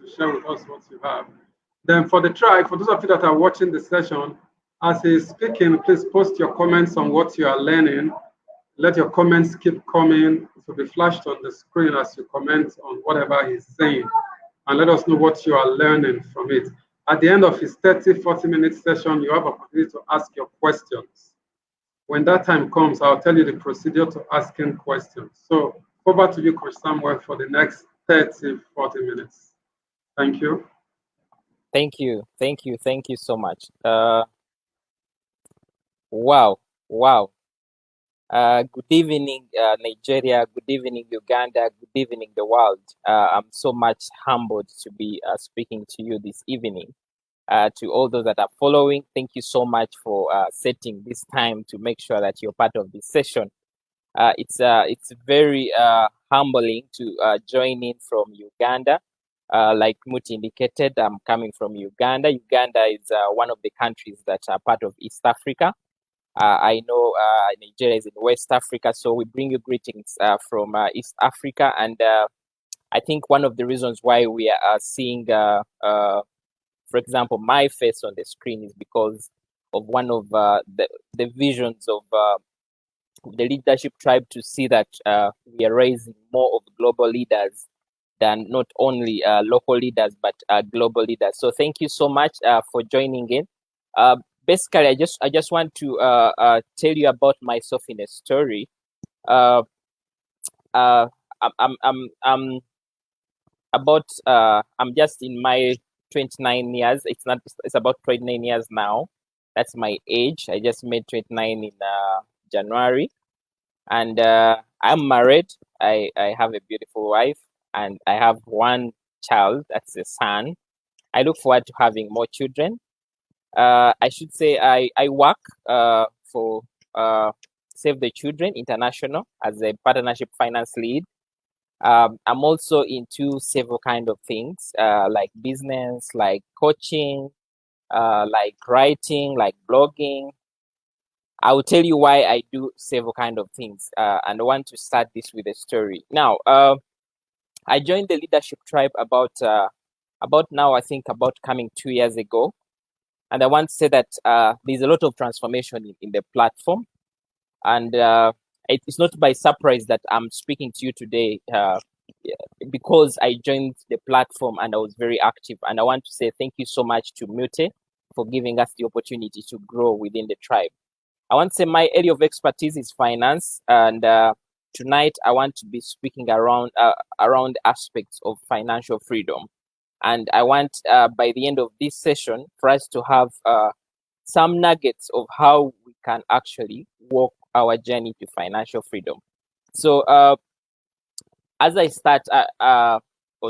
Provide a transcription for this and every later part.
to share with us what you have. Then for the tribe, for those of you that are watching the session, as he's speaking, please post your comments on what you are learning. Let your comments keep coming. It will be flashed on the screen as you comment on whatever he's saying. And let us know what you are learning from it. At the end of his 30-40 minute session, you have opportunity to ask your questions. When that time comes, I'll tell you the procedure to asking questions. So over to you, Coach Samuel, for the next 30-40 minutes. Thank you. Thank you so much. Wow. Good evening, Nigeria. Good evening, Uganda. Good evening, the world. I'm so much humbled to be speaking to you this evening. To all those that are following, thank you so much for setting this time to make sure that you're part of this session. It's very humbling to join in from Uganda. Like Muti indicated, I'm coming from Uganda. Uganda is one of the countries that are part of East Africa. I know Nigeria is in West Africa, so we bring you greetings from East Africa. And I think one of the reasons why we are seeing, for example, my face on the screen is because of one of the visions of the leadership tribe, to see that we are raising more of global leaders than not only local leaders, but global leaders. So thank you so much for joining in. Basically, I just want to tell you about myself in a story. I'm just in my 29 years. It's about 29 years now. That's my age. I just made 29 in January, and I'm married. I have a beautiful wife, and I have one child. That's a son. I look forward to having more children. I should say I work for Save the Children International as a partnership finance lead. I'm also into several kind of things like business, like coaching, like writing, like blogging. I will tell you why I do several kind of things, and I want to start this with a story. Now, I joined the leadership tribe about now, I think about coming 2 years ago. And I want to say that there's a lot of transformation in the platform. And it's not by surprise that I'm speaking to you today because I joined the platform and I was very active. And I want to say thank you so much to Mute for giving us the opportunity to grow within the tribe. I want to say my area of expertise is finance. And tonight I want to be speaking around aspects of financial freedom. And I want, by the end of this session, for us to have some nuggets of how we can actually walk our journey to financial freedom. So as I start on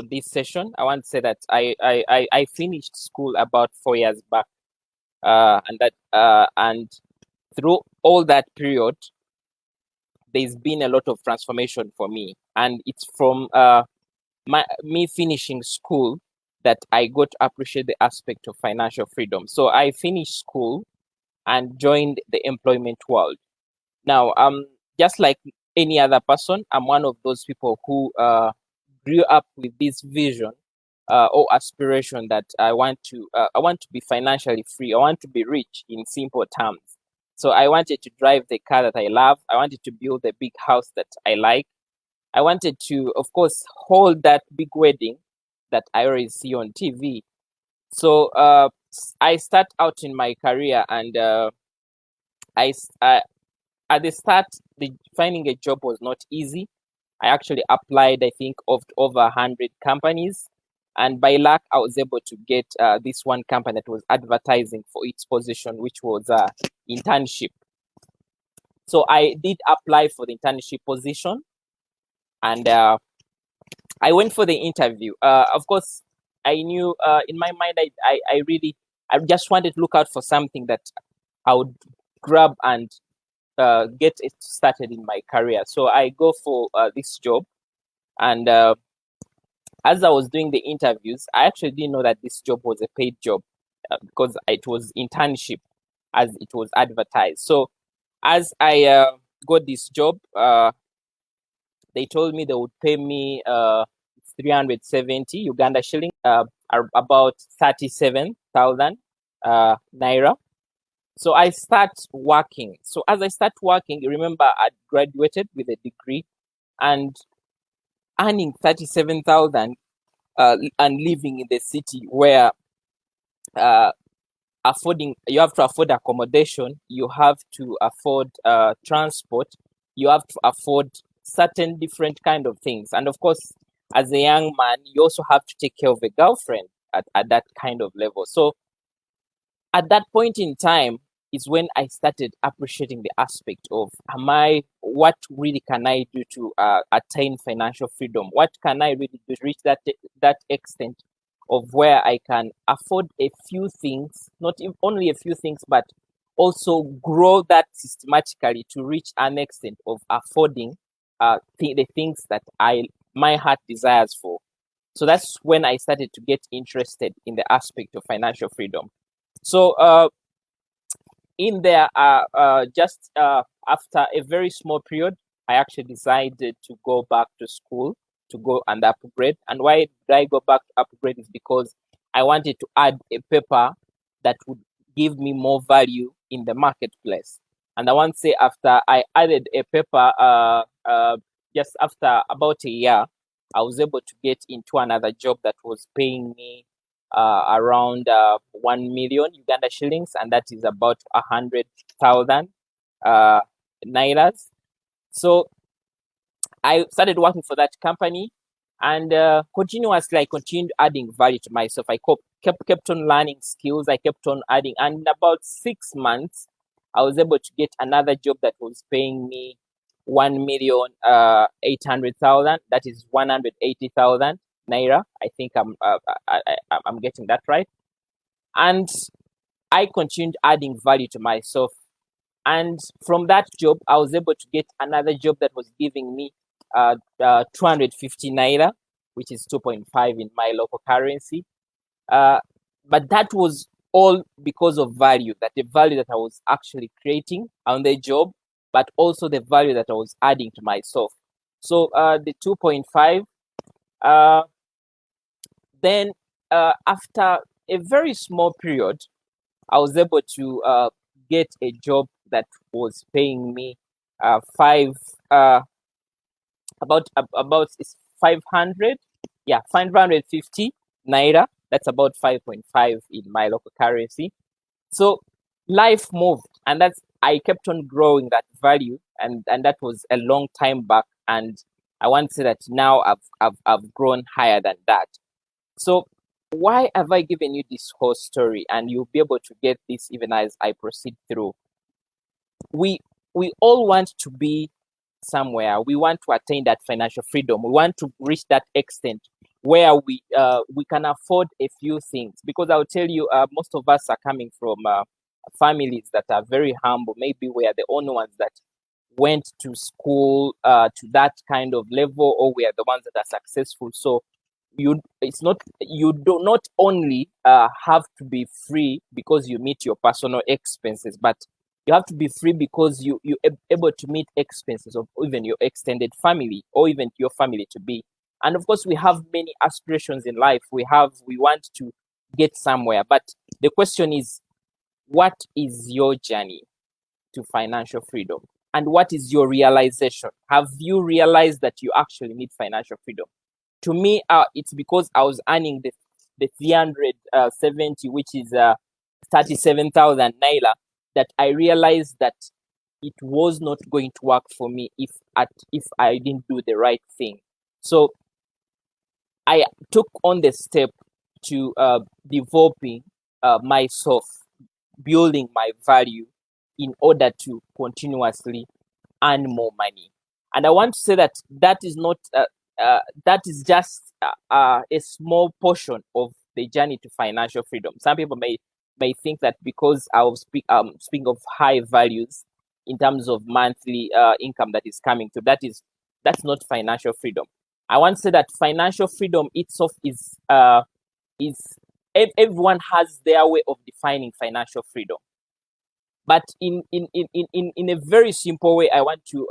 this session, I want to say that I finished school about 4 years back. And through all that period, there's been a lot of transformation for me. And it's from me finishing school that I got to appreciate the aspect of financial freedom. So I finished school and joined the employment world. Now, just like any other person, I'm one of those people who grew up with this vision or aspiration that I want to be financially free. I want to be rich in simple terms. So I wanted to drive the car that I love. I wanted to build a big house that I like. I wanted to, of course, hold that big wedding that I always see on TV. So I start out in my career, and at the start, finding a job was not easy. I actually applied, I think, of over 100 companies, and by luck, I was able to get this one company that was advertising for its position, which was internship. So I did apply for the internship position, and I went for the interview. Of course, I knew in my mind, I just wanted to look out for something that I would grab and get it started in my career. So I go for this job, and as I was doing the interviews, I actually didn't know that this job was a paid job because it was internship as it was advertised. So as I got this job, they told me they would pay me 370 Uganda shilling, are about 37,000 naira. So I start working. So as I start working, remember I graduated with a degree, and earning 37,000 and living in the city where you have to afford accommodation, you have to afford transport, you have to afford certain different kind of things, and of course, as a young man, you also have to take care of a girlfriend at that kind of level. So at that point in time is when I started appreciating the aspect of what really can I do to attain financial freedom? What can I really do to reach that extent of where I can afford a few things, not only a few things, but also grow that systematically to reach an extent of affording the things that my heart desires for. So that's when I started to get interested in the aspect of financial freedom. So in there, just after a very small period, I actually decided to go back to school to go and upgrade. And why did I go back to upgrade is because I wanted to add a paper that would give me more value in the marketplace. And I want to say after I added a paper, just after about a year, I was able to get into another job that was paying me around 1 million Uganda shillings, and that is about 100,000 nairas. So I started working for that company, and continuously I continued adding value to myself. I kept on learning skills. I kept on adding, and in about 6 months, I was able to get another job that was paying me 1,800,000. That is 180,000 naira. I think I'm getting that right. And I continued adding value to myself. And from that job, I was able to get another job that was giving me 250 naira, which is 2.5 in my local currency. But that was all because of value, that the value that I was actually creating on the job, but also the value that I was adding to myself. So the 2.5, then after a very small period, I was able to get a job that was paying me about 500, 550 naira. That's about 5.5 in my local currency. So life moved, and I kept on growing that value, and that was a long time back. And I want to say that now I've grown higher than that. So why have I given you this whole story? And you'll be able to get this even as I proceed through. We all want to be somewhere. We want to attain that financial freedom. We want to reach that extent where we can afford a few things. Because I'll tell you, most of us are coming from families that are very humble. Maybe we are the only ones that went to school to that kind of level, or we are the ones that are successful. So you do not only have to be free because you meet your personal expenses, but you have to be free because you're able to meet expenses of even your extended family, or even your family to be. And of course, we have many aspirations in life. We want to get somewhere, but the question is, what is your journey to financial freedom? And what is your realization? Have you realized that you actually need financial freedom? To me, it's because I was earning the 370, which is 37,000 naira, that I realized that it was not going to work for me if I didn't do the right thing. So I took on the step to developing myself, building my value in order to continuously earn more money. And I want to say that is not that is just a small portion of the journey to financial freedom. Some people may think that because I was speaking of high values in terms of monthly income that is coming to, that's not financial freedom. I want to say that financial freedom itself is everyone has their way of defining financial freedom. But in a very simple way, I want to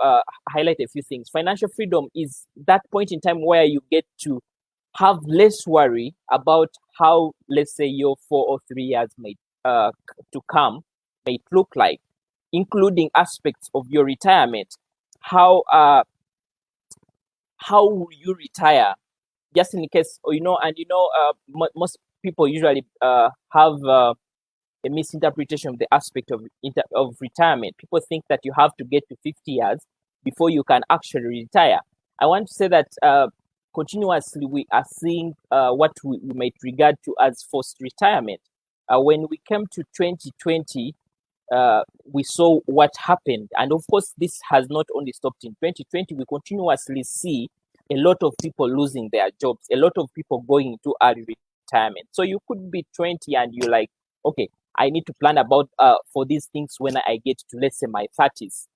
highlight a few things. Financial freedom is that point in time where you get to have less worry about how, let's say, your 4 or 3 years to come may look like, including aspects of your retirement. How will you retire, just in case, most people usually have a misinterpretation of the aspect of retirement. People think that you have to get to 50 years before you can actually retire. I want to say that continuously we are seeing what we might regard to as forced retirement. When we came to 2020, we saw what happened. And of course, this has not only stopped in 2020, we continuously see a lot of people losing their jobs, a lot of people going into early retirement. So you could be 20 and you're like, okay, I need to plan about for these things when I get to, let's say, my 30s.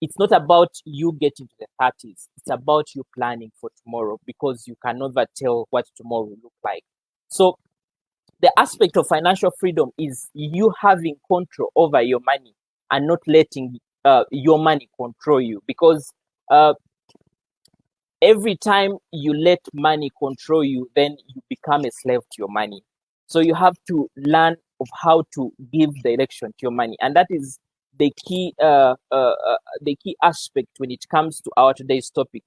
It's not about you getting to the 30s. It's about you planning for tomorrow, because you can never tell what tomorrow will look like. So the aspect of financial freedom is you having control over your money and not letting your money control you, because every time you let money control you, then you become a slave to your money. So you have to learn of how to give direction to your money, and that is the key aspect when it comes to our today's topic: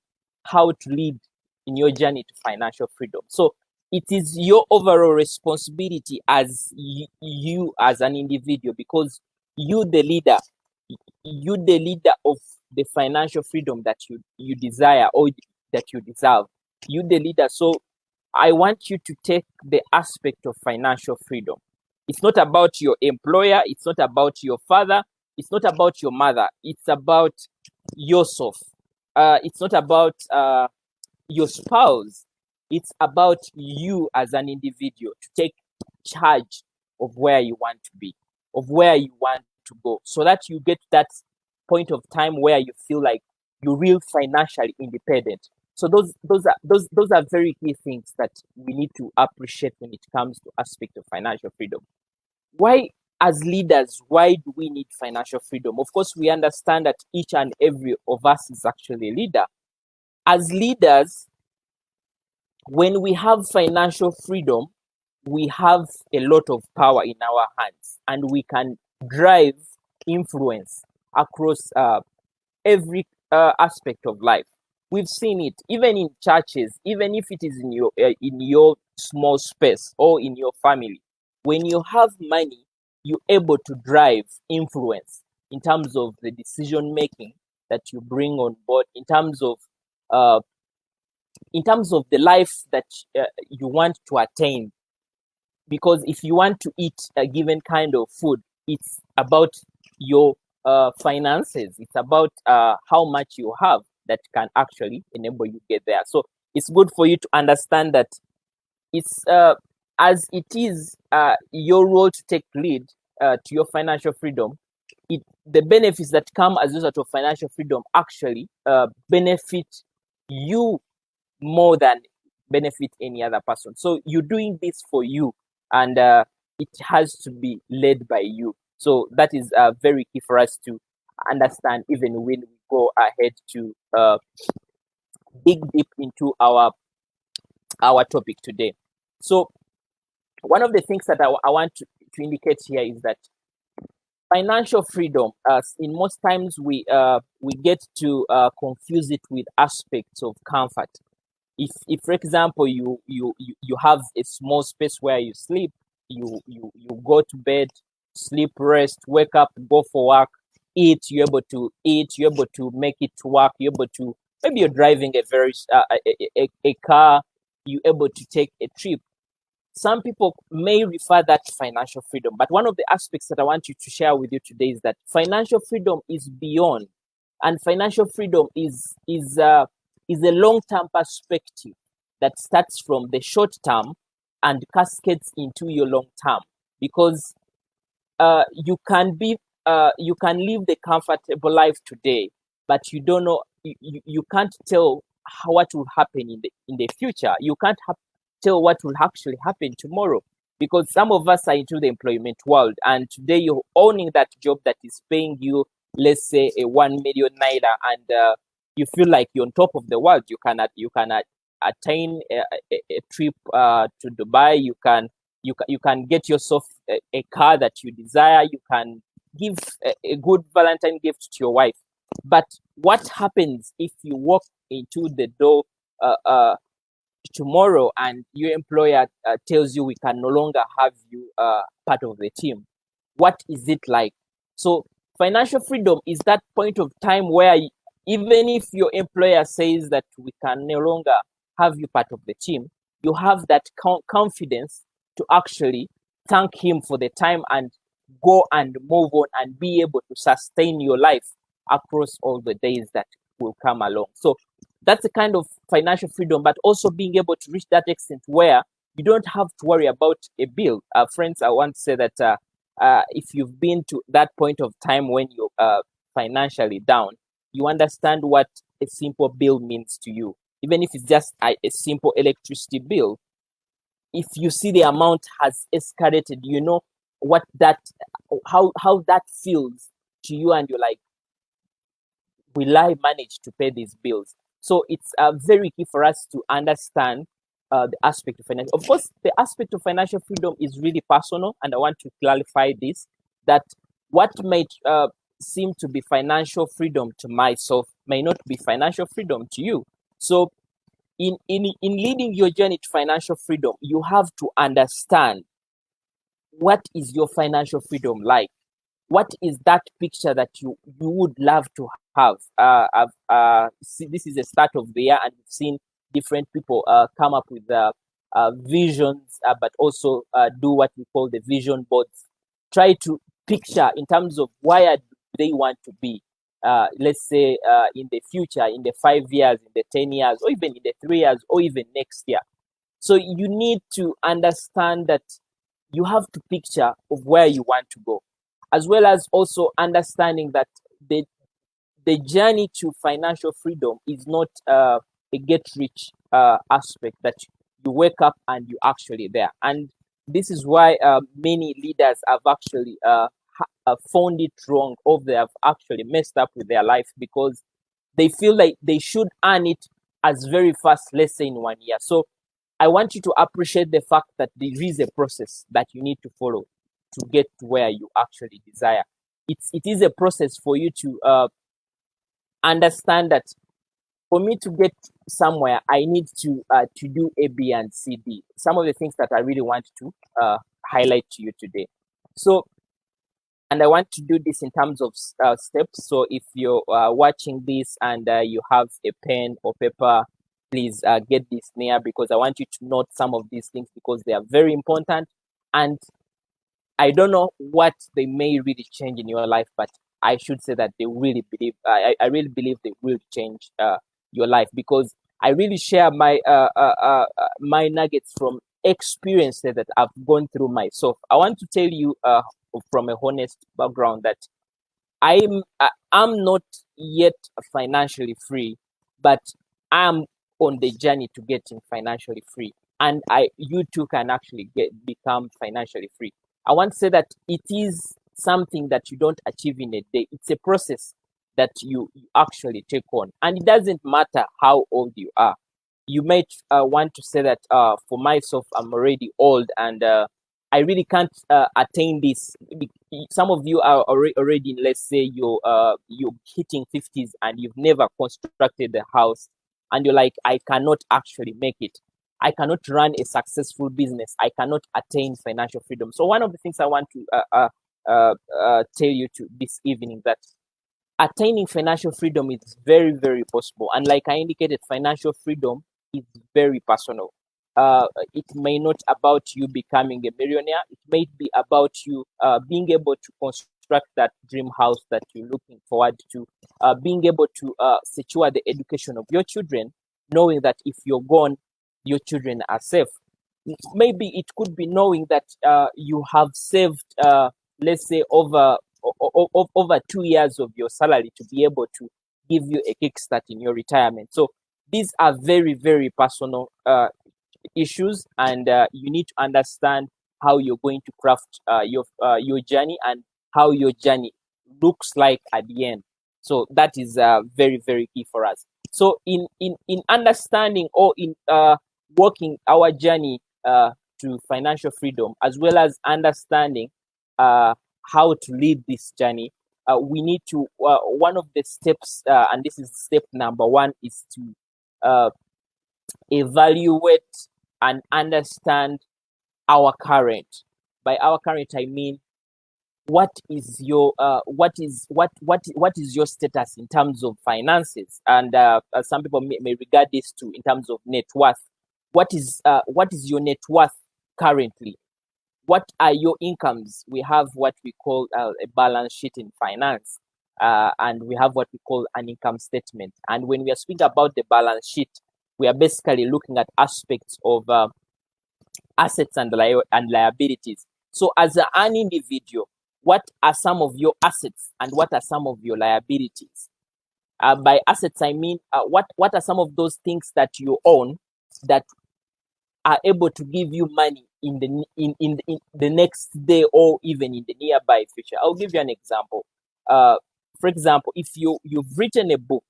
how to lead in your journey to financial freedom. So it is your overall responsibility as you as an individual, because you the leader of the financial freedom that you desire or that you deserve. You the leader. So I want you to take the aspect of financial freedom. It's not about your employer, it's not about your father, it's not about your mother, it's about yourself. It's not about your spouse. It's about you as an individual to take charge of where you want to be, of where you want to go, so that you get that point of time where you feel like you're real financially independent. So those are very key things that we need to appreciate when it comes to aspect of financial freedom. Why, as leaders, why do we need financial freedom? Of course, we understand that each and every of us is actually a leader. As leaders, when we have financial freedom, we have a lot of power in our hands, and we can drive influence across every aspect of life. We've seen it even in churches, even if it is in your small space or in your family. When you have money, you're able to drive influence in terms of the decision making that you bring on board, in terms of the life that you want to attain. Because if you want to eat a given kind of food, it's about your finances. It's about how much you have that can actually enable you get there. So it's good for you to understand that it's as it is your role to take lead to your financial freedom. The benefits that come as a result of financial freedom actually benefit you more than benefit any other person. So you're doing this for you, and it has to be led by you. So that is very key for us to understand, even when we go ahead to dig deep into our topic today. So one of the things that I want to indicate here is that financial freedom, in most times we get to confuse it with aspects of comfort. If for example you have a small space where you sleep, you go to bed, sleep, rest, wake up, go for work, eat, you're able to eat, you're able to make it to work, you're able to, maybe you're driving a car, you're able to take a trip. Some people may refer that to financial freedom, but one of the aspects that I want you to share with you today is that financial freedom is beyond, and financial freedom is a long-term perspective that starts from the short term and cascades into your long term, because you can live the comfortable life today, but you don't know, you can't tell what will happen in the future. You can't tell what will actually happen tomorrow, because some of us are into the employment world, and today you're owning that job that is paying you, let's say, a 1 million naira, and you feel like you're on top of the world. You can attain a trip to Dubai. You can get yourself a car that you desire. You can give a good Valentine gift to your wife. But what happens if you walk into the door tomorrow and your employer tells you we can no longer have you part of the team? What is it like? So financial freedom is that point of time where even if your employer says that we can no longer have you part of the team, you have that confidence to actually thank him for the time and go and move on and be able to sustain your life across all the days that will come along. So that's a kind of financial freedom, but also being able to reach that extent where you don't have to worry about a bill. Friends, I want to say that if you've been to that point of time when you're financially down, you understand what a simple bill means to you. Even if it's just a simple electricity bill, if you see the amount has escalated, you know what that, how that feels to you, and you're like, will I manage to pay these bills? So it's very key for us to understand the aspect of financial. Of course, the aspect of financial freedom is really personal, and I want to clarify this: that what might seem to be financial freedom to myself may not be financial freedom to you. So, in leading your journey to financial freedom, you have to understand what is your financial freedom like. What is that picture that you would love to have? This is the start of the year, and we've seen different people come up with visions, but also do what we call the vision boards. Try to picture in terms of where they want to be. Let's say in the future, in the 5 years, in the 10 years, or even in the 3 years, or even next year. So you need to understand that you have to picture of where you want to go, as well as also understanding that the journey to financial freedom is not a get rich aspect that you wake up and you're actually there. And this is why many leaders have actually found it wrong, or they have actually messed up with their life, because they feel like they should earn it as very fast, let's say in 1 year. So I want you to appreciate the fact that there is a process that you need to follow to get to where you actually desire. It is a process for you to understand that for me to get somewhere, I need to do A, B, and C, D. Some of the things that I really want to highlight to you today. So, and I want to do this in terms of steps. So if you're watching this and you have a pen or paper, please get this near, because I want you to note some of these things, because they are very important. And I don't know what they may really change in your life, but I should say that they really believe, I really believe they will change your life, because I really share my my nuggets from experiences that I've gone through myself. I want to tell you from a honest background that I'm not yet financially free, but I'm on the journey to getting financially free, and you too can actually become financially free. I want to say that it is something that you don't achieve in a day. It's a process that you actually take on, and it doesn't matter how old you are. You might want to say that for myself, I'm already old, and I really can't attain this. Some of you are already, let's say you're hitting 50s and you've never constructed a house, and you're like, I cannot actually make it. I cannot run a successful business. I cannot attain financial freedom. So one of the things I want to tell you to this evening, that attaining financial freedom is very, very possible. And like I indicated, financial freedom is very personal. It may not about you becoming a millionaire. It may be about you being able to construct that dream house that you're looking forward to, being able to secure the education of your children, knowing that if you're gone, your children are safe. Maybe it could be knowing that you have saved, let's say, over 2 years of your salary to be able to give you a kickstart in your retirement. So these are very, very personal issues, and you need to understand how you're going to craft your journey, and how your journey looks like at the end. So that is very, very key for us. So in understanding or in working our journey to financial freedom, as well as understanding how to lead this journey, we need to one of the steps, and this is step number one, is to evaluate and understand our current. By our current, I mean what is your what is your status in terms of finances, and some people may regard this too in terms of net worth. What is your net worth currently? What are your incomes? We have what we call a balance sheet in finance, and we have what we call an income statement. And when we are speaking about the balance sheet, we are basically looking at aspects of assets and liabilities. So as an individual, what are some of your assets and what are some of your liabilities? By assets, I mean what are some of those things that you own that are able to give you money in the next day or even in the nearby future. I'll give you an example. For example, if you've written a book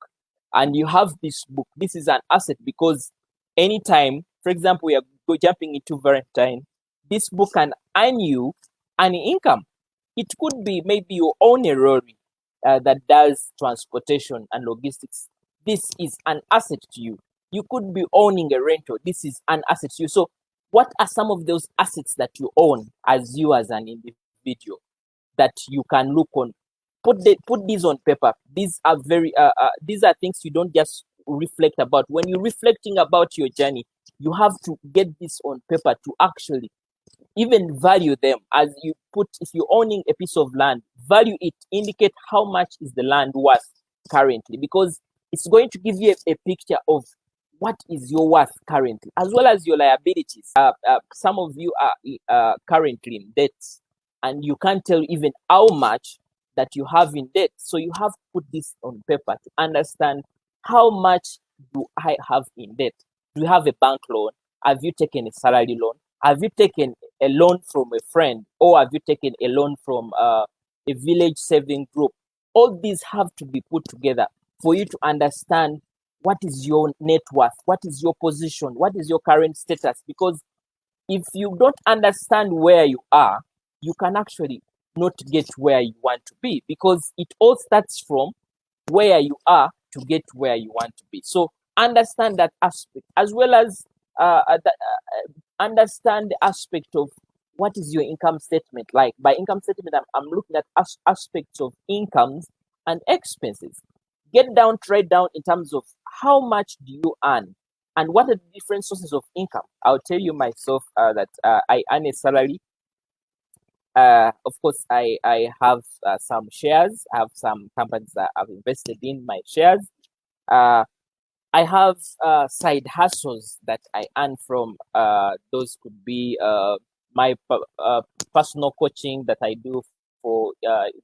and you have this book, this is an asset, because anytime, for example, we are jumping into Valentine, this book can earn you an income. It could be maybe you own a lorry that does transportation and logistics. This is an asset to you. You could be owning a rental. This is an asset to you. So what are some of those assets that you own as an individual that you can look on? Put these on paper. These are these are things you don't just reflect about. When you're reflecting about your journey, you have to get this on paper to actually even value them. As you put, if you're owning a piece of land, value it, indicate how much is the land worth currently, because it's going to give you a picture of what is your worth currently, as well as your liabilities. Some of you are currently in debt, and you can't tell even how much that you have in debt. So you have to put this on paper to understand how much do I have in debt. Do you have a bank loan? Have you taken a salary loan? Have you taken a loan from a friend, or have you taken a loan from a village saving group? All these have to be put together for you to understand what is your net worth, what is your position, what is your current status. Because if you don't understand where you are, you can actually not get where you want to be, because it all starts from where you are to get where you want to be. So understand that aspect, as well as understand the aspect of what is your income statement like. By income statement, I'm looking at aspects of incomes and expenses. Get down, trade down in terms of how much do you earn and what are the different sources of income. I'll tell you myself that I earn a salary. Of course, I have some shares. I have some companies that I've invested in my shares. I have side hustles that I earn from. Those could be my personal coaching that I do for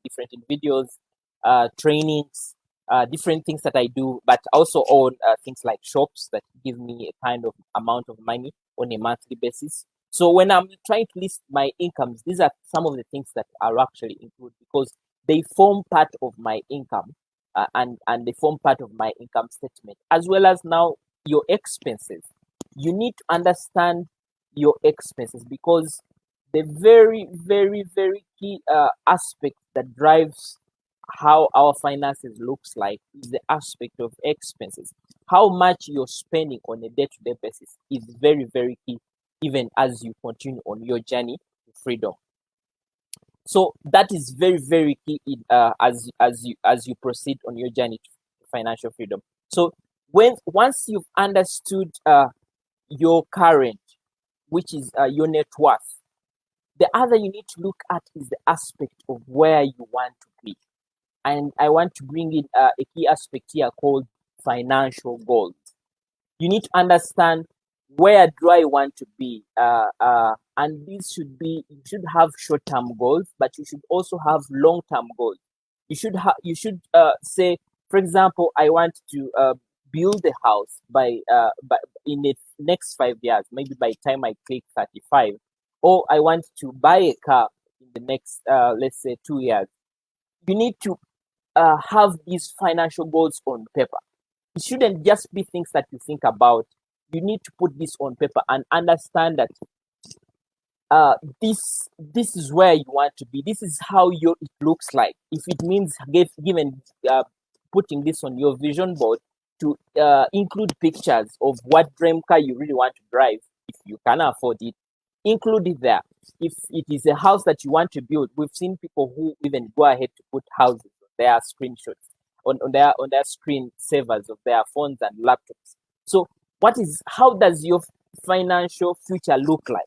different individuals, trainings, different things that I do, but also own things like shops that give me a kind of amount of money on a monthly basis. So when I'm trying to list my incomes, these are some of the things that are actually included, because they form part of my income, and they form part of my income statement, as well as now your expenses. You need to understand your expenses, because the very, very, very key aspect that drives how our finances looks like is the aspect of expenses. How much you're spending on a day-to-day basis is very, very key, even as you continue on your journey to freedom. So that is very, very key as you proceed on your journey to financial freedom. So once you've understood your current, which is your net worth, the other you need to look at is the aspect of where you want to be. And I want to bring in a key aspect here called financial goals. You need to understand, where do I want to be? And these you should have short-term goals, but you should also have long-term goals. You should say, for example, I want to build a house by in the next 5 years, maybe by the time I click 35, or I want to buy a car in the next let's say 2 years. You need to have these financial goals on paper. it shouldn't just be things that you think about. You need to put this on paper and understand that this is where you want to be. This is how it looks like. If it means given putting this on your vision board to include pictures of what dream car you really want to drive, if you can afford it, include it there. If it is a house that you want to build, we've seen people who even go ahead to put houses on their screenshots, on their screen savers of their phones and laptops. So how does your financial future look like?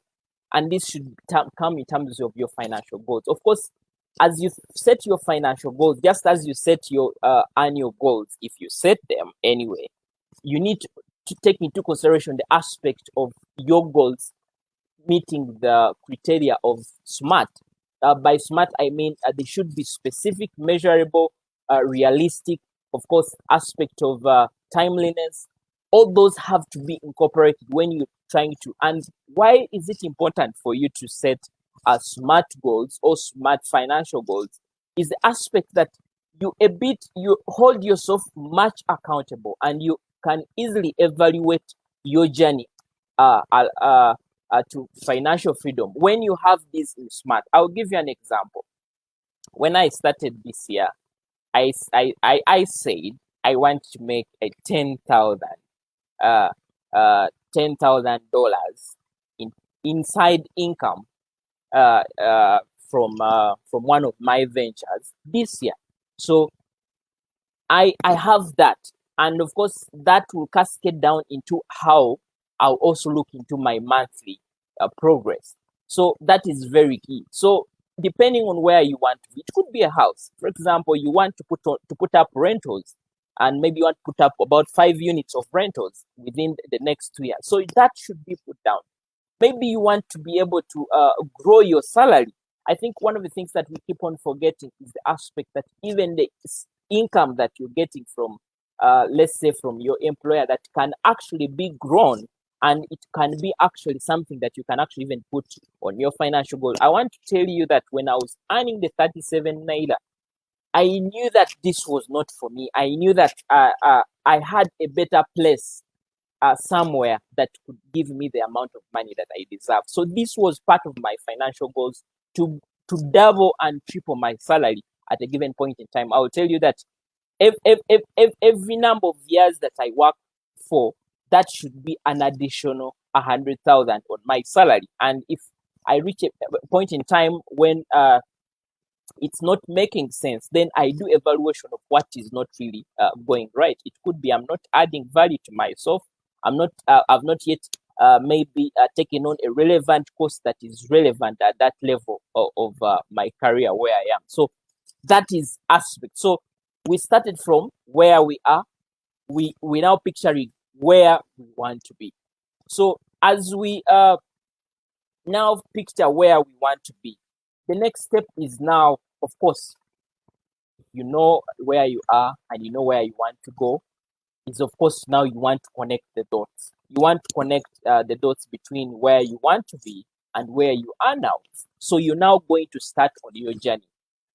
And this should come in terms of your financial goals. Of course, as you set your financial goals, just as you set your annual goals, if you set them anyway, you need to take into consideration the aspect of your goals meeting the criteria of SMART. By SMART, I mean they should be specific, measurable, realistic, of course, aspect of timeliness. All those have to be incorporated when you're trying to. And why is it important for you to set SMART goals or SMART financial goals? Is the aspect that you hold yourself much accountable, and you can easily evaluate your journey to financial freedom when you have this in SMART. I'll give you an example. When I started this year, I said I want to make a $10,000 inside income from one of my ventures this year. So I have that, and of course that will cascade down into how I'll also look into my monthly progress. So that is very key. So depending on where you want to be, it could be a house. For example, you want to put up rentals, and maybe you want to put up about 5 units of rentals within the next 2 years. So that should be put down. Maybe you want to be able to grow your salary. I think one of the things that we keep on forgetting is the aspect that even the income that you're getting from, let's say, from your employer, that can actually be grown, and it can be actually something that you can actually even put on your financial goal. I want to tell you that when I was earning the 37 naira, I knew that this was not for me. I knew that I had a better place somewhere that could give me the amount of money that I deserve. So this was part of my financial goals, to double and triple my salary at a given point in time. I will tell you that every number of years that I work for, that should be an additional 100,000 on my salary. And if I reach a point in time when it's not making sense, then I do evaluation of what is not really going right. It could be I'm not adding value to myself. I've not yet maybe taken on a relevant course that is relevant at that level of my career where I am. So that is aspect. So we started from where we are. We now picturing where we want to be. So as we now picture where we want to be, the next step is now, of course, you know where you are and you know where you want to go, is of course now you want to connect the dots. You want to connect the dots between where you want to be and where you are now. So you're now going to start on your journey.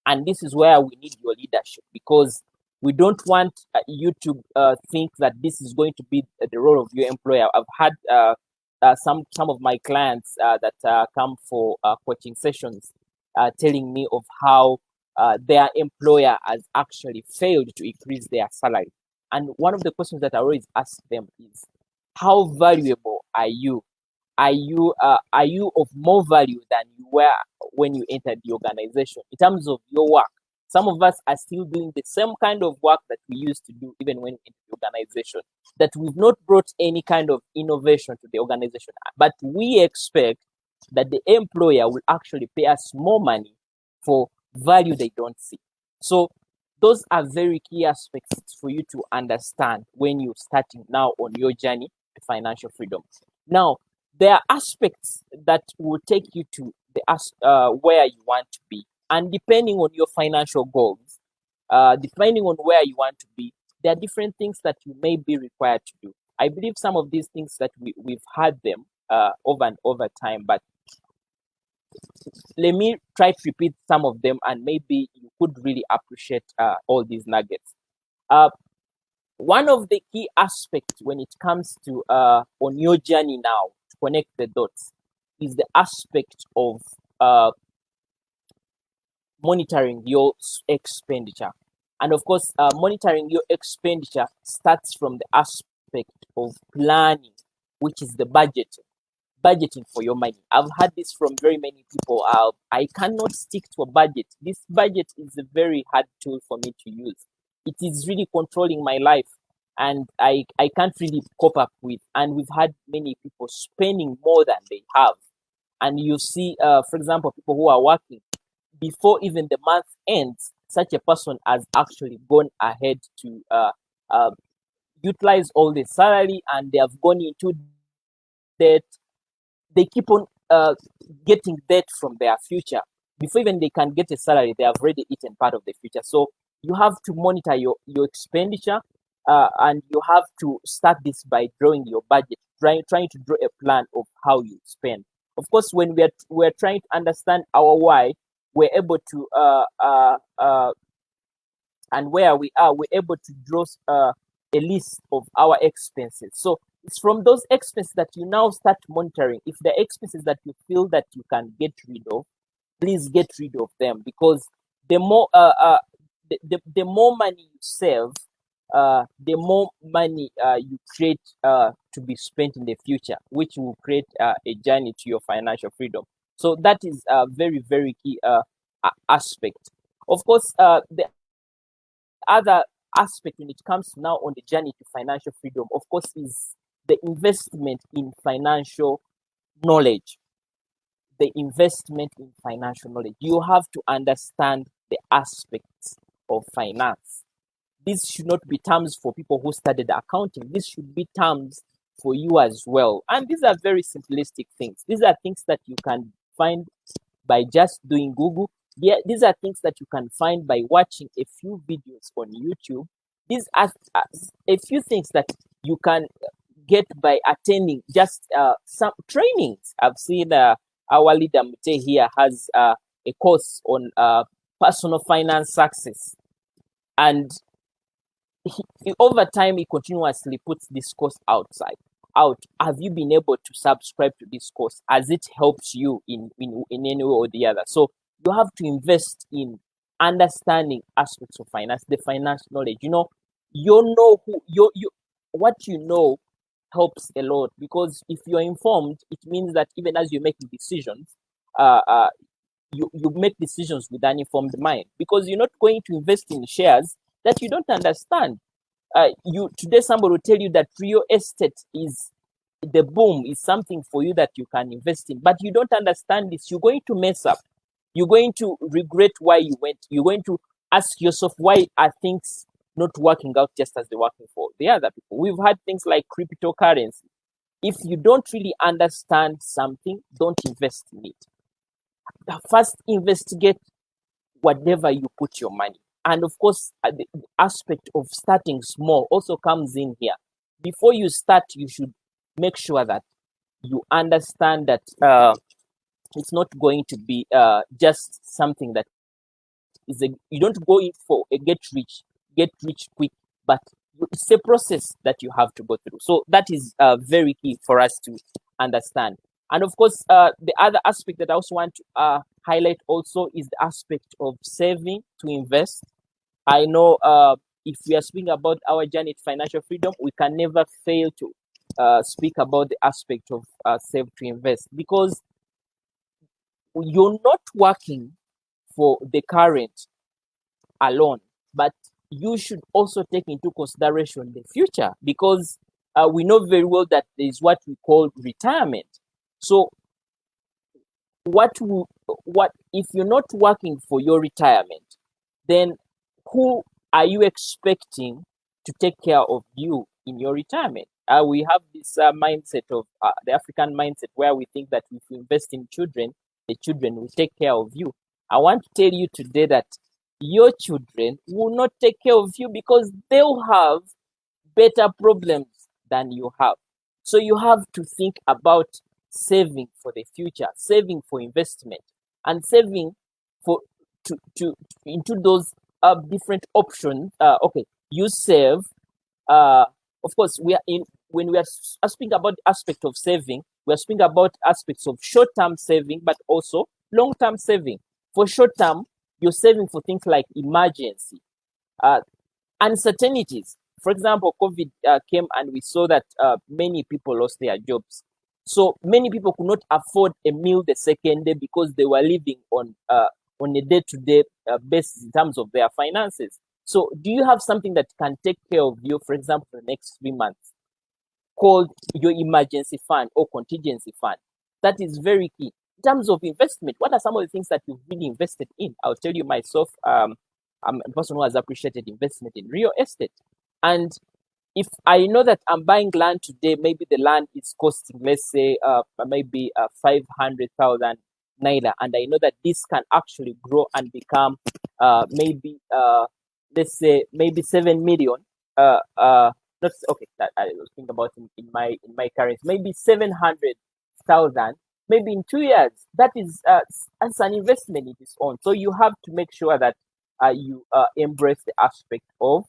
And this is where we need your leadership, because we don't want you to think that this is going to be the role of your employer. I've had some of my clients that come for coaching sessions telling me of how their employer has actually failed to increase their salary. And one of the questions that I always ask them is, how valuable are you? Are you of more value than you were when you entered the organization in terms of your work? Some of us are still doing the same kind of work that we used to do even when in the organization, that we've not brought any kind of innovation to the organization. But we expect that the employer will actually pay us more money for value they don't see. So those are very key aspects for you to understand when you're starting now on your journey to financial freedom. Now, there are aspects that will take you to the where you want to be. And depending on your financial goals, depending on where you want to be, there are different things that you may be required to do. I believe some of these things that we've had them over and over time, but let me try to repeat some of them, and maybe you could really appreciate all these nuggets. One of the key aspects when it comes to on your journey now to connect the dots is the aspect of monitoring your expenditure. And of course, monitoring your expenditure starts from the aspect of planning, which is the budgeting for your money. I've heard this from very many people. I cannot stick to a budget. This budget is a very hard tool for me to use. It is really controlling my life, and I can't really cope up with. And we've had many people spending more than they have. And you see, for example, people who are working before even the month ends, such a person has actually gone ahead to utilize all the salary, and they have gone into debt. They keep on getting debt from their future. Before even they can get a salary, they have already eaten part of the future. So you have to monitor your expenditure, and you have to start this by drawing your budget, trying to draw a plan of how you spend. Of course, when we're trying to understand our why, we're able to and where we are, we're able to draw a list of our expenses. So it's from those expenses that you now start monitoring. If the expenses that you feel that you can get rid of, please get rid of them, because the more the more money you save, the more money you create to be spent in the future, which will create a journey to your financial freedom. So that is a very, very key aspect. Of course, the other aspect when it comes now on the journey to financial freedom, of course, is the investment in financial knowledge. The investment in financial knowledge. You have to understand the aspects of finance. These should not be terms for people who studied accounting. These should be terms for you as well. And these are very simplistic things. These are things that you can find by just doing Google. Yeah, these are things that you can find by watching a few videos on YouTube. These are a few things that you can get by attending just some trainings. I've seen our leader Mute here has a course on personal finance success, and over time he continuously puts this course out. Have you been able to subscribe to this course? Has it helped you in any way or the other? So you have to invest in understanding aspects of finance, the finance knowledge. You know who you what you know helps a lot, because if you're informed, it means that even as you're making decisions, you make decisions with an informed mind, because you're not going to invest in shares that you don't understand. Today somebody will tell you that real estate is the boom, is something for you that you can invest in, but you don't understand this. You're going to mess up. You're going to regret why you went. You're going to ask yourself, why are things not working out just as they're working for the other people? We've had things like cryptocurrency. If you don't really understand something, don't invest in it. First, investigate whatever you put your money. And of course, the aspect of starting small also comes in here. Before you start, you should make sure that you understand that it's not going to be just something that is you don't go in for a get rich quick, but it's a process that you have to go through. So that is very key for us to understand. And of course, the other aspect that I also want to highlight also is the aspect of saving to invest. I know if we are speaking about our journey to financial freedom, we can never fail to speak about the aspect of save to invest, because you're not working for the current alone, but you should also take into consideration the future, because we know very well that there is what we call retirement. So what if you're not working for your retirement, then who are you expecting to take care of you in your retirement? We have this mindset of the African mindset, where we think that if you invest in children, the children will take care of you. I want to tell you today that your children will not take care of you, because they'll have better problems than you have. So you have to think about saving for the future, saving for investment, and saving for to into those different options. Okay, you save, of course, we are in when we are speaking about the aspect of saving, we are speaking about aspects of short-term saving, but also long-term saving. For short-term, you're saving for things like emergency, uh, uncertainties. For example, COVID came and we saw that many people lost their jobs. So many people could not afford a meal the second day because they were living on a day-to-day basis in terms of their finances. So, do you have something that can take care of you, for example, for the next 3 months, called your emergency fund or contingency fund? That is very key. In terms of investment, what are some of the things that you've really invested in? I'll tell you myself, I'm a person who has appreciated investment in real estate. And if I know that I'm buying land today, maybe the land is costing, let's say, maybe 500,000 naira, and I know that this can actually grow and become maybe, let's say, maybe 7 million. Not okay. That I was thinking about in my currency, maybe 700,000. Maybe in 2 years, that is as an investment it is on. So you have to make sure that you embrace the aspect of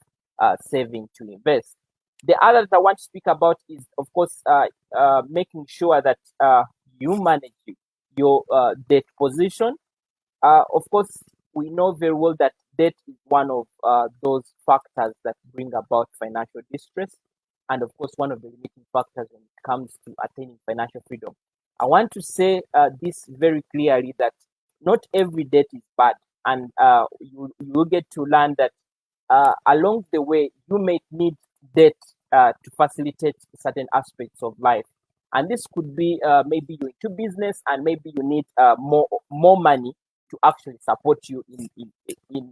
saving to invest. The other that I want to speak about is, of course, making sure that you manage your debt position. Of course, we know very well that debt is one of those factors that bring about financial distress, and of course, one of the limiting factors when it comes to attaining financial freedom. I want to say this very clearly that not every debt is bad, and you will get to learn that along the way you may need debt to facilitate certain aspects of life. And this could be maybe you're into business and maybe you need more money to actually support you in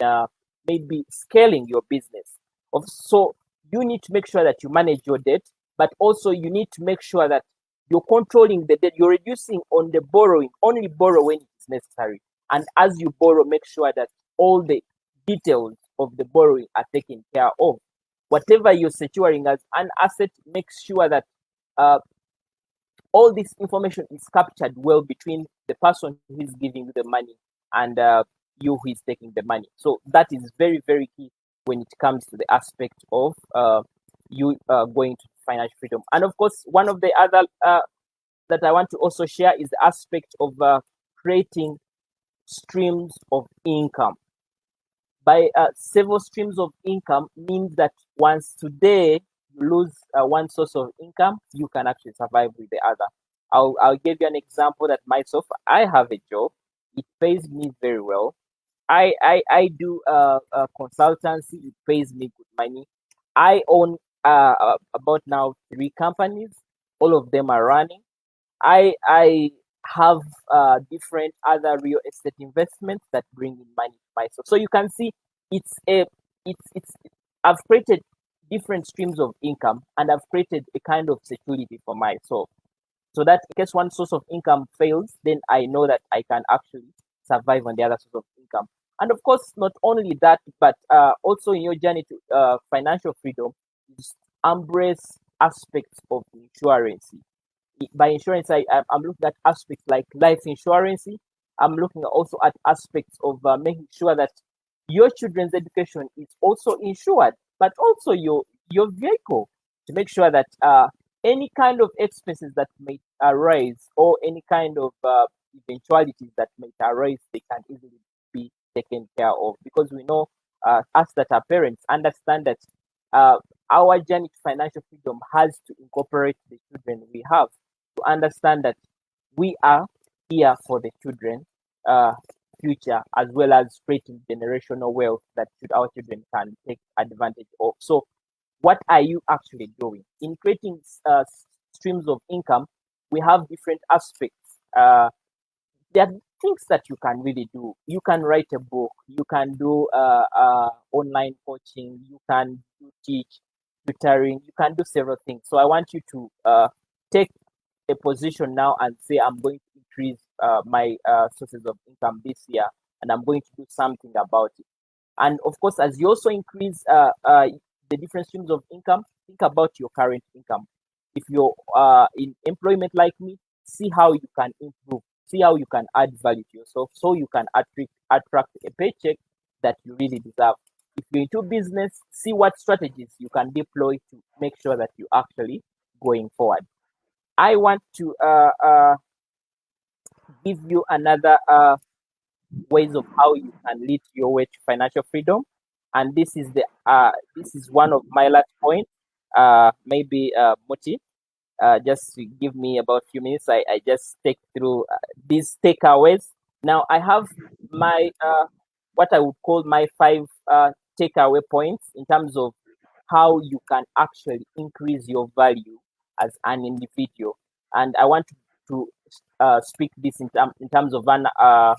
maybe scaling your business. So you need to make sure that you manage your debt, but also you need to make sure that you're controlling the debt. You're reducing on the borrowing. Only borrow when it is necessary. And as you borrow, make sure that all the details of the borrowing are taken care of. Whatever you're securing as an asset, make sure that all this information is captured well between the person who is giving you the money and you who is taking the money. So that is very, very key when it comes to the aspect of you going to financial freedom. And of course, one of the other that I want to also share is the aspect of creating streams of income. By several streams of income means that once today you lose one source of income, you can actually survive with the other. I'll give you an example that myself, I have a job. It pays me very well. I do consultancy. It pays me good money. I own about now 3 companies. All of them are running. I have different other real estate investments that bring in money to myself. So you can see it's I've created different streams of income and I've created a kind of security for myself. So that in case one source of income fails, then I know that I can actually survive on the other source of income. And of course, not only that, but also in your journey to financial freedom, is embrace aspects of insurance. By insurance, I'm looking at aspects like life insurance. I'm looking also at aspects of making sure that your children's education is also insured, but also your vehicle, to make sure that any kind of expenses that may arise or any kind of eventualities that may arise, they can easily be taken care of, because we know us that are parents understand that our journey to financial freedom has to incorporate the children we have, to understand that we are here for the children future, as well as creating generational wealth that our children can take advantage of. So what are you actually doing in creating streams of income? We have different aspects. There are things that you can really do. You can write a book, you can do online coaching, you can teach tutoring, you can do several things. So I want you to take a position now and say, I'm going to increase my sources of income this year, and I'm going to do something about it. And of course, as you also increase the different streams of income, think about your current income. If you're in employment like me, see how you can improve, see how you can add value to yourself, so you can attract a paycheck that you really deserve. If you're into business, see what strategies you can deploy to make sure that you actually going forward. I want to give you another ways of how you can lead your way to financial freedom, and this is one of my last points. Maybe Moti, just to give me about a few minutes. I just take through these takeaways. Now I have my what I would call my 5 takeaway points in terms of how you can actually increase your value as an individual, and I want to speak this in terms of I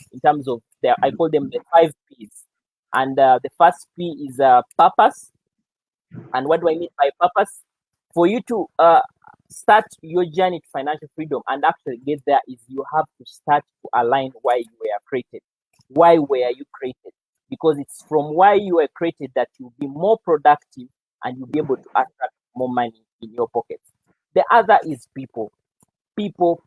call them the 5 P's, and the first P is purpose. And what do I mean by purpose? For you to start your journey to financial freedom and actually get there, is you have to start to align why you were created. Why were you created? Because it's from why you were created that you'll be more productive and you'll be able to attract more money in your pockets. The other is people. People.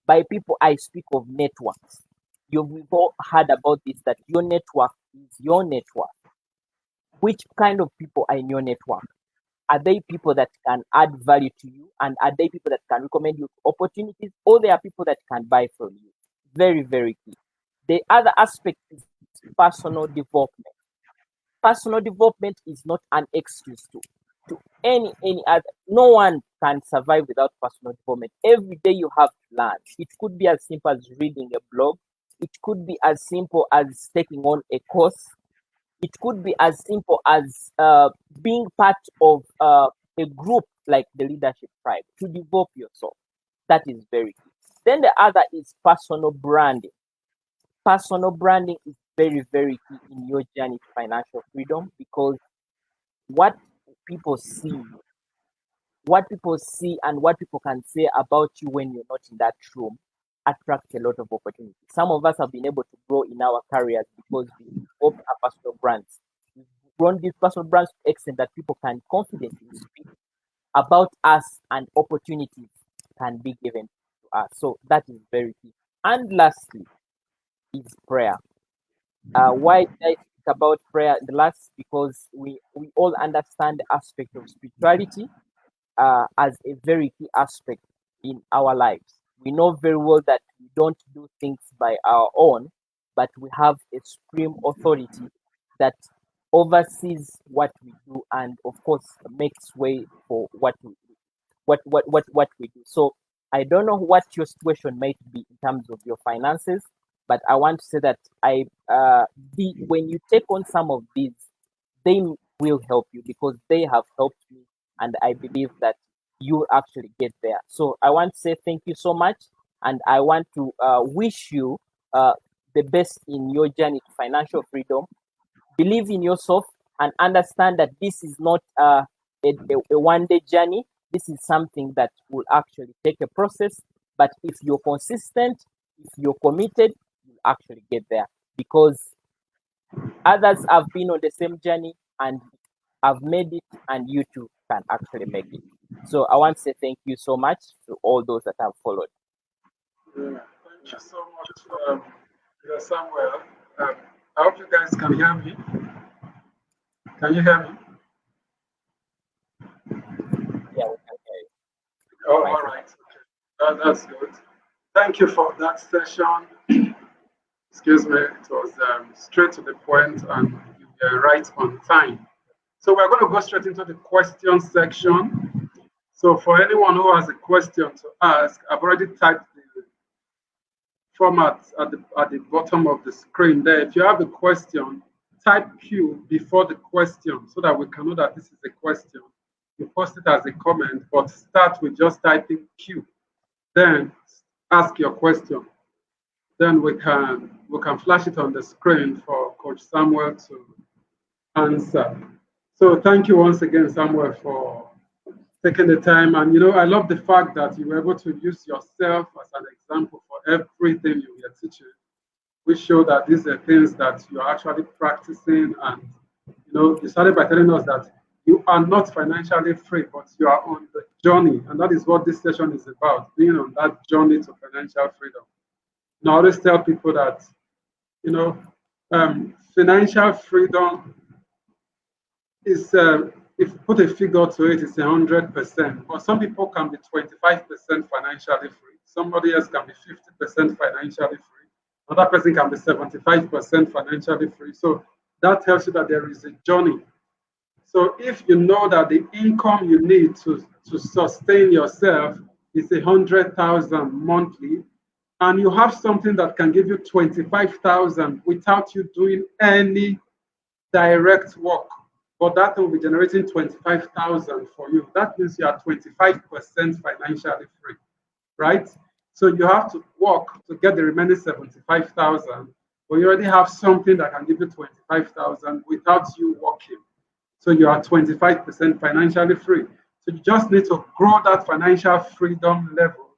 By people, I speak of networks. You've all heard about this, that your network is your network. Which kind of people are in your network? Are they people that can add value to you? And are they people that can recommend you opportunities? Or they are people that can buy from you? Very, very key. The other aspect is personal development. Personal development is not an excuse to any other. No one can survive without personal development. Every day you have to learn. It could be as simple as reading a blog. It could be as simple as taking on a course. It could be as simple as being part of a group like the Leadership Tribe to develop yourself. That is very key. Then the other is personal branding. Personal branding is very, very key in your journey to financial freedom, because what people see and what people can say about you when you're not in that room attracts a lot of opportunities. Some of us have been able to grow in our careers because we developed our personal brands. We've grown these personal brands to the extent that people can confidently speak about us and opportunities can be given to us. So that is very key. And lastly is prayer. Why did I speak about prayer in the last? Because we all understand the aspect of spirituality as a very key aspect in our lives. We know very well that we don't do things by our own, but we have a supreme authority that oversees what we do and, of course, makes way for what we do. So I don't know what your situation might be in terms of your finances, but I want to say that when you take on some of these, they will help you because they have helped me, and I believe that you actually get there. So I want to say thank you so much, and I want to wish you the best in your journey to financial freedom. Believe in yourself and understand that this is not a one-day journey. This is something that will actually take a process. But if you're consistent, if you're committed, you'll actually get there, because others have been on the same journey and have made it, and you too can actually make it. So I want to say thank you so much to all those that have followed. Yeah, thank you so much, Samuel. I hope you guys can hear me. Can you hear me? Yeah, we can hear you. Oh, all right. Okay. That's good. Thank you for that session. Excuse me. It was straight to the point, and you were right on time. So we're going to go straight into the question section. So for anyone who has a question to ask, I've already typed the format at the bottom of the screen there. If you have a question, type Q before the question so that we can know that this is a question. You post it as a comment, but start with just typing Q. Then ask your question. Then we can flash it on the screen for Coach Samuel to answer. So thank you once again, Samuel, for taking the time. And I love the fact that you were able to use yourself as an example for everything you were teaching. We show that these are things that you are actually practicing, and you started by telling us that you are not financially free, but you are on the journey, and that is what this session is about, being on that journey to financial freedom. And I always tell people that financial freedom is if you put a figure to it, it's 100%. But some people can be 25% financially free. Somebody else can be 50% financially free. Another person can be 75% financially free. So that tells you that there is a journey. So if you know that the income you need to sustain yourself is 100,000 monthly, and you have something that can give you 25,000 without you doing any direct work, but that will be generating 25,000 for you. That means you are 25% financially free, right? So you have to work to get the remaining 75,000, but you already have something that can give you 25,000 without you working. So you are 25% financially free. So you just need to grow that financial freedom level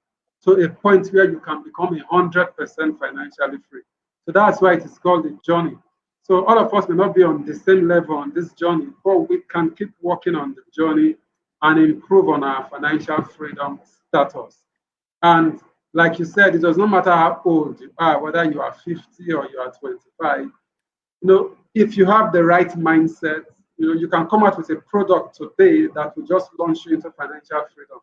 to a point where you can become 100% financially free. So that's why it is called a journey. So all of us may not be on the same level on this journey, but we can keep working on the journey and improve on our financial freedom status. And like you said, it does not matter how old you are, whether you are 50 or you are 25. If you have the right mindset, you can come out with a product today that will just launch you into financial freedom.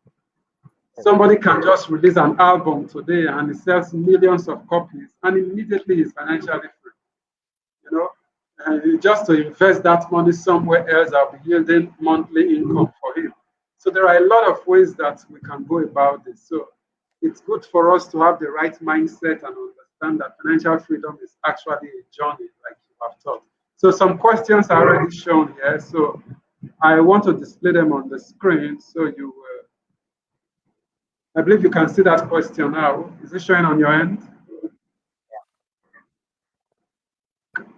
Somebody can just release an album today and it sells millions of copies and immediately is financially free. Just to invest that money somewhere else that will be yielding monthly income for him. So there are a lot of ways that we can go about this. So it's good for us to have the right mindset and understand that financial freedom is actually a journey, like you have taught. So some questions are already shown here. So I want to display them on the screen so you I believe you can see that question now. Is it showing on your end?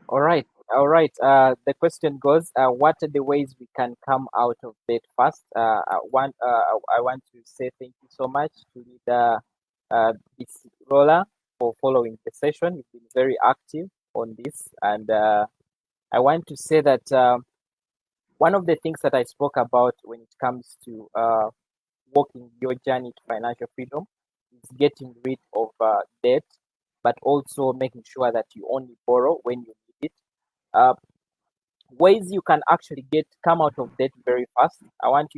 All right. The question goes: what are the ways we can come out of debt fast? I want to say thank you so much to this roller for following the session. You've been very active on this, and I want to say that one of the things that I spoke about when it comes to walking your journey to financial freedom is getting rid of debt, but also making sure that you only borrow when you need it. Ways you can actually come out of debt very fast. I want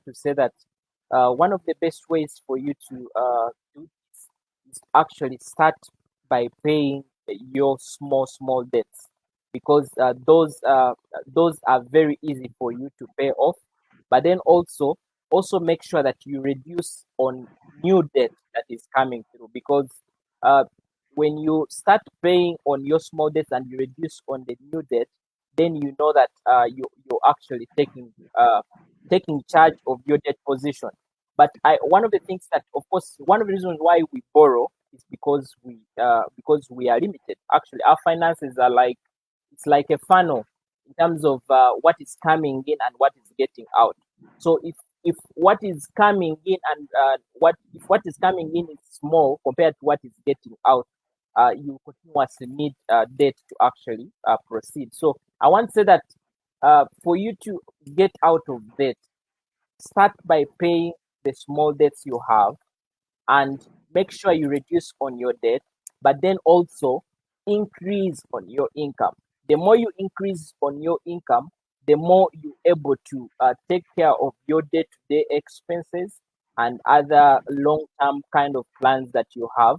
to say that one of the best ways for you to do this is actually start by paying your small debts, because those are very easy for you to pay off. But then also make sure that you reduce on new debt that is coming through, because when you start paying on your small debts and you reduce on the new debt, then you know that you're actually taking charge of your debt position. But one of the things that, of course, one of the reasons why we borrow is because we are limited. Actually, our finances are like, it's like a funnel in terms of what is coming in and what is getting out. So if what is coming in and what is coming in is small compared to what is getting out, you continuously need debt to actually proceed. So I want to say that for you to get out of debt, start by paying the small debts you have and make sure you reduce on your debt, but then also increase on your income. The more you increase on your income, the more you're able to take care of your day-to-day expenses and other long-term kind of plans that you have,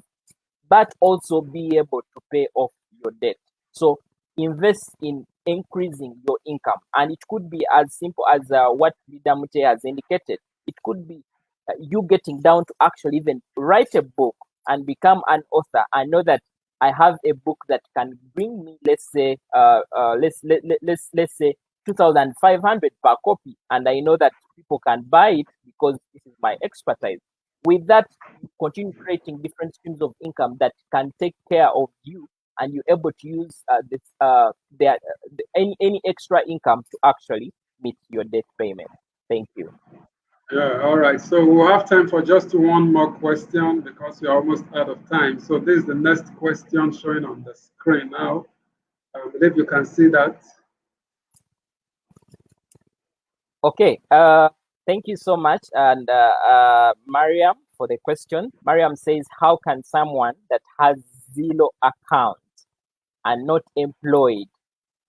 but also be able to pay off your debt. So invest in increasing your income, and it could be as simple as what Leader Mute has indicated. It could be you getting down to actually even write a book and become an author. I know that I have a book that can bring me, let's say 2,500 per copy, and I know that people can buy it because this is my expertise. With that, you continue creating different streams of income that can take care of you, and you're able to use any extra income to actually meet your debt payment. Thank you. Yeah, all right. So we'll have time for just one more question because we're almost out of time. So this is the next question showing on the screen now. I believe you can see that. Okay. Thank you so much. And Mariam, for the question. Mariam says, how can someone that has 0 account and not employed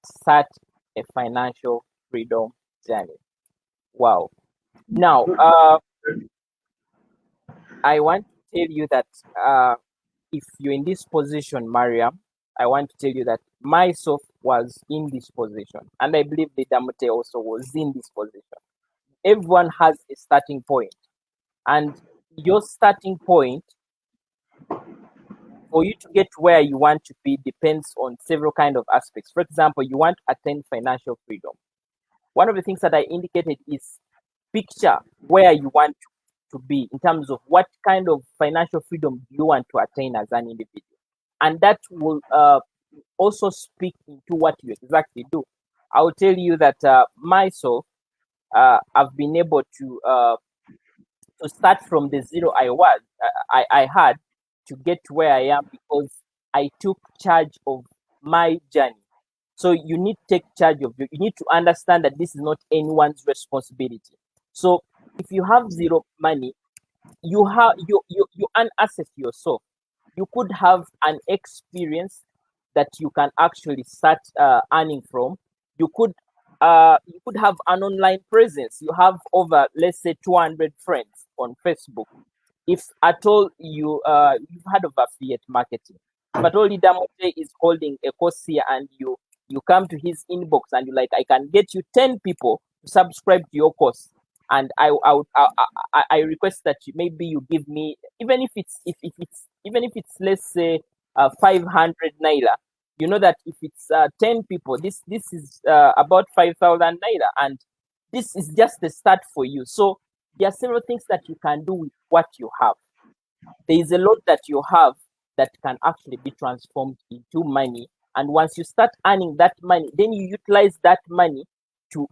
start a financial freedom journey. Wow. Now, I want to tell you that if you're in this position, Mariam, I want to tell you that myself was in this position, and I believe the Damote also was in this position. Everyone has a starting point, and your starting point for you to get where you want to be depends on several kind of aspects. For example, you want to attain financial freedom. One of the things that I indicated is picture where you want to be in terms of what kind of financial freedom you want to attain as an individual, and that will also speak into what you exactly do. I will tell you that myself, I've been able to start from the zero I had to get to where I am because I took charge of my journey. So you need to take charge of you need to understand that this is not anyone's responsibility. So if you have zero money, you unassess yourself. You could have an experience that you can actually start earning from. You could have an online presence. You have over, let's say, 200 friends on Facebook. If at all you've heard of affiliate marketing, if at all Idamote is holding a course here and you come to his inbox and you're like, I can get you 10 people to subscribe to your course, and I request that maybe you give me, even if it's let's say 500 naira. You know that if it's 10 people, this is about 5,000 naira, and this is just the start for you. So there are several things that you can do with what you have. There is a lot that you have that can actually be transformed into money, and once you start earning that money, then you utilize that money to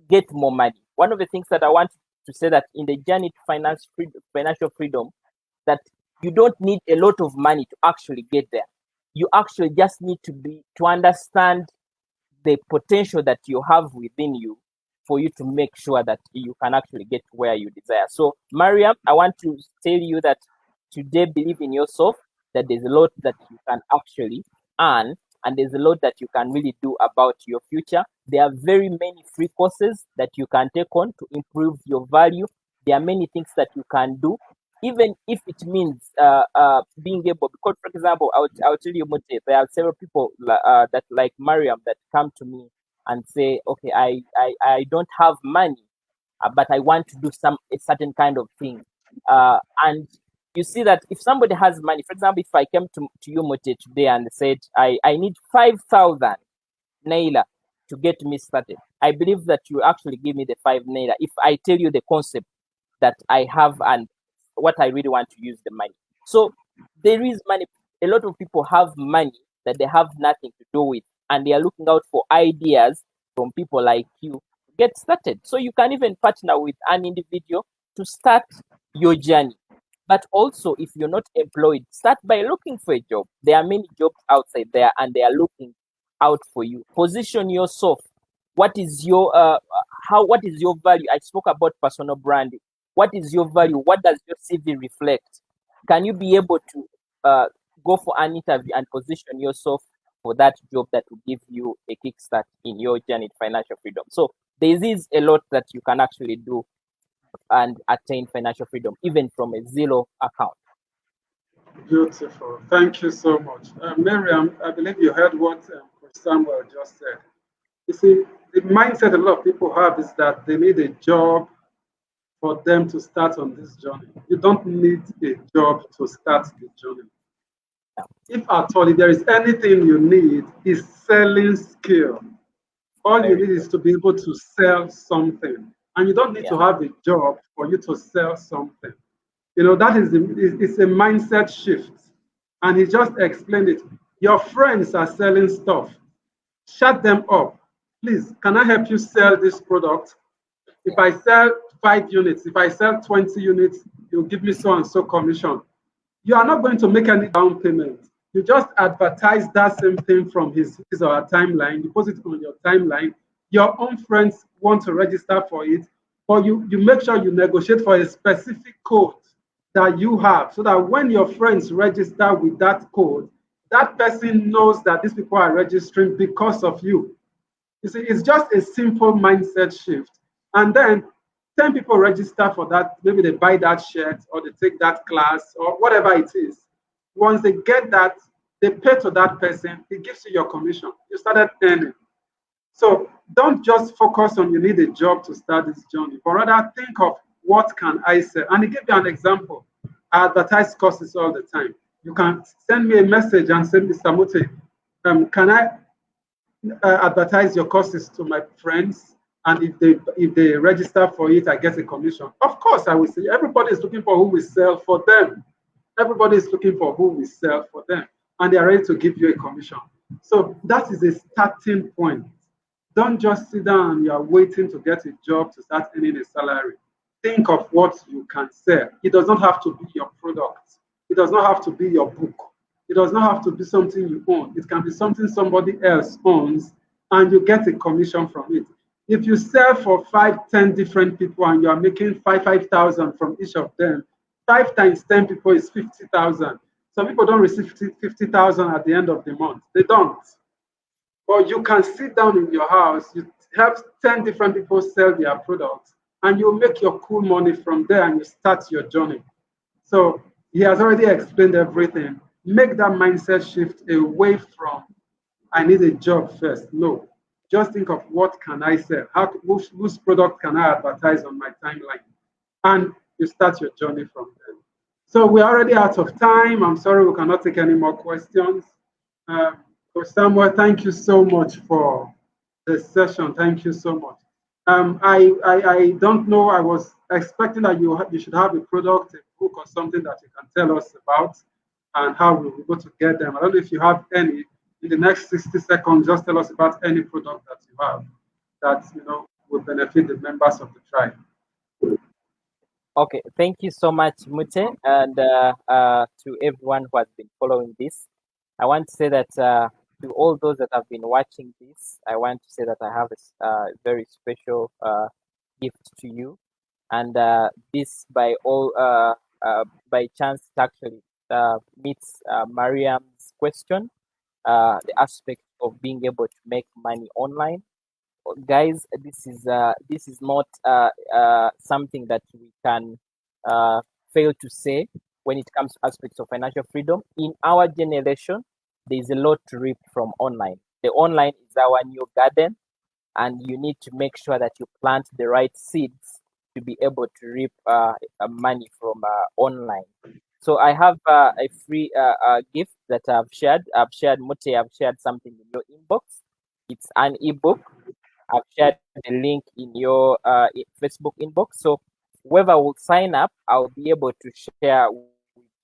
get more money. One of the things that I want to say, that in the journey to financial freedom, that you don't need a lot of money to actually get there. You actually just need to understand the potential that you have within you for you to make sure that you can actually get where you desire. So, Mariam, I want to tell you that today, believe in yourself, that there's a lot that you can actually earn, and there's a lot that you can really do about your future. There are very many free courses that you can take on to improve your value. There are many things that you can do, even if it means being able, because, for example, I'll tell you, Mote, there are several people that like Mariam that come to me and say, okay, I don't have money, but I want to do a certain kind of thing. And you see that if somebody has money, for example, if I came to you, Mote, today and said, I need 5,000 naira to get me started, I believe that you actually give me the 5 naira if I tell you the concept that I have and what I really want to use the money. So there is money. A lot of people have money that they have nothing to do with, and they are looking out for ideas from people like you to get started. So you can even partner with an individual to start your journey. But also, if you're not employed, start by looking for a job. There are many jobs outside there, and they are looking out for you. Position yourself. What is your what is your value? I spoke about personal branding. What is your value? What does your CV reflect? Can you be able to go for an interview and position yourself for that job that will give you a kickstart in your journey to financial freedom? So there is a lot that you can actually do and attain financial freedom, even from a zero account. Beautiful. Thank you so much. Miriam, I believe you heard what Samuel just said. You see, the mindset a lot of people have is that they need a job for them to start on this journey. You don't need a job to start the journey. If at all, if there is anything you need, is selling skill. All you need is to be able to sell something. And you don't need to have a job for you to sell something. You know, that is it's a mindset shift. And he just explained it. Your friends are selling stuff. Shut them up. Please, can I help you sell this product? If I sell 5 units, if I sell 20 units, you'll give me so and so commission. You are not going to make any down payment. You just advertise that same thing from his or her timeline. You post it on your timeline. Your own friends want to register for it, but you make sure you negotiate for a specific code that you have, so that when your friends register with that code, that person knows that these people are registering because of you. You see, it's just a simple mindset shift. And then 10 people register for that. Maybe they buy that shirt or they take that class or whatever it is. Once they get that, they pay to that person. It gives you your commission. You started earning. So don't just focus on you need a job to start this journey, but rather think of what can I sell. And to give you an example, I advertise courses all the time. You can send me a message and say, Mr. Mute, can I advertise your courses to my friends? And if they register for it, I get a commission. Of course, I will say everybody is looking for who we sell for them. Everybody is looking for who we sell for them, and they are ready to give you a commission. So that is a starting point. Don't just sit down and you are waiting to get a job to start earning a salary. Think of what you can sell. It does not have to be your product. It does not have to be your book. It does not have to be something you own. It can be something somebody else owns and you get a commission from it. If you sell for 5, 10 different people and you are making 5,000 from each of them, 5 times 10 people is 50,000. Some people don't receive 50,000 at the end of the month. They don't. But you can sit down in your house, you help 10 different people sell their products, and you make your cool money from there and you start your journey. So he has already explained everything. Make that mindset shift away from, I need a job first. No, just think of what can I sell? Whose product can I advertise on my timeline? And you start your journey from there. So we're already out of time. I'm sorry we cannot take any more questions. Coach Samuel, thank you so much for this session. Thank you so much. I don't know. I was expecting that you should have a product, a book, or something that you can tell us about and how we will go to get them. I don't know if you have any. In the next 60 seconds, just tell us about any product that you have that will benefit the members of the tribe. Okay, thank you so much, Mute, and to everyone who has been following this. I want to say that to all those that have been watching this, I want to say that I have a very special gift to you, and this by chance actually meets Mariam's question, the aspect of being able to make money online. Guys, this is not something that we can fail to say when it comes to aspects of financial freedom. In our generation, there is a lot to reap from online. The online is our new garden, and you need to make sure that you plant the right seeds to be able to reap money from online. So I have a free gift that I've shared. Mute, I've shared something in your inbox. It's an ebook. I've shared the link in your Facebook inbox. So whoever will sign up, I'll be able to share with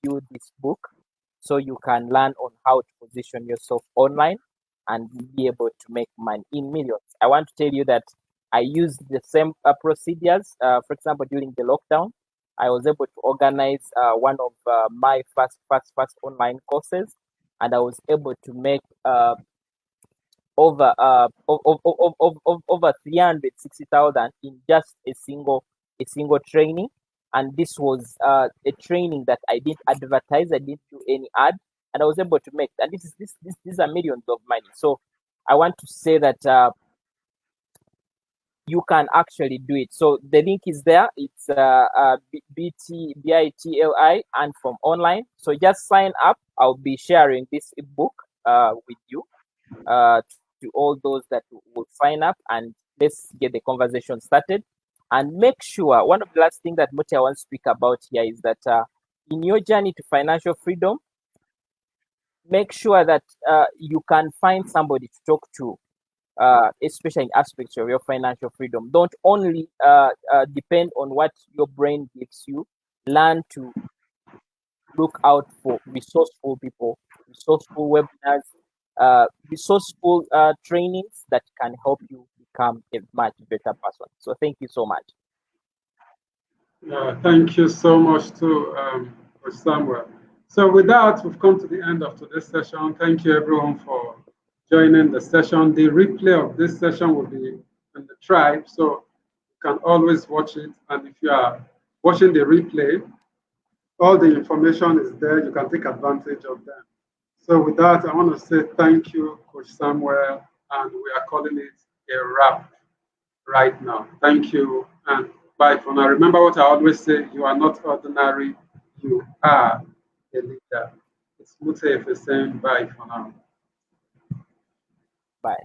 you this book so you can learn on how to position yourself online and be able to make money in millions. I want to tell you that I used the same procedures. For example, during the lockdown, I was able to organize one of my first online courses, and I was able to make over 360,000 in just a single training. And this was a training that I didn't advertise, I didn't do any ad, and I was able to make. And these are millions of money. So I want to say that you can actually do it. So the link is there. It's BITLI and from online. So just sign up. I'll be sharing this book with you. To all those that will sign up, and let's get the conversation started. And make sure, one of the last things that Mute wants to speak about here is that in your journey to financial freedom, make sure that you can find somebody to talk to, especially in aspects of your financial freedom. Don't only depend on what your brain gives you. Learn to look out for resourceful people, resourceful webinars, resourceful trainings that can help you become a much better person. So thank you so much. Thank you so much to Samuel. So with that, we've come to the end of today's session. Thank you everyone for joining the session. The replay of this session will be in the tribe, so you can always watch it. And if you are watching the replay, all the information is there. You can take advantage of them. So with that, I want to say thank you, Coach Samuel, and we are calling it a wrap right now. Thank you and bye for now. Remember what I always say, you are not ordinary, you are a leader. It's Mutef saying bye for now. Bye.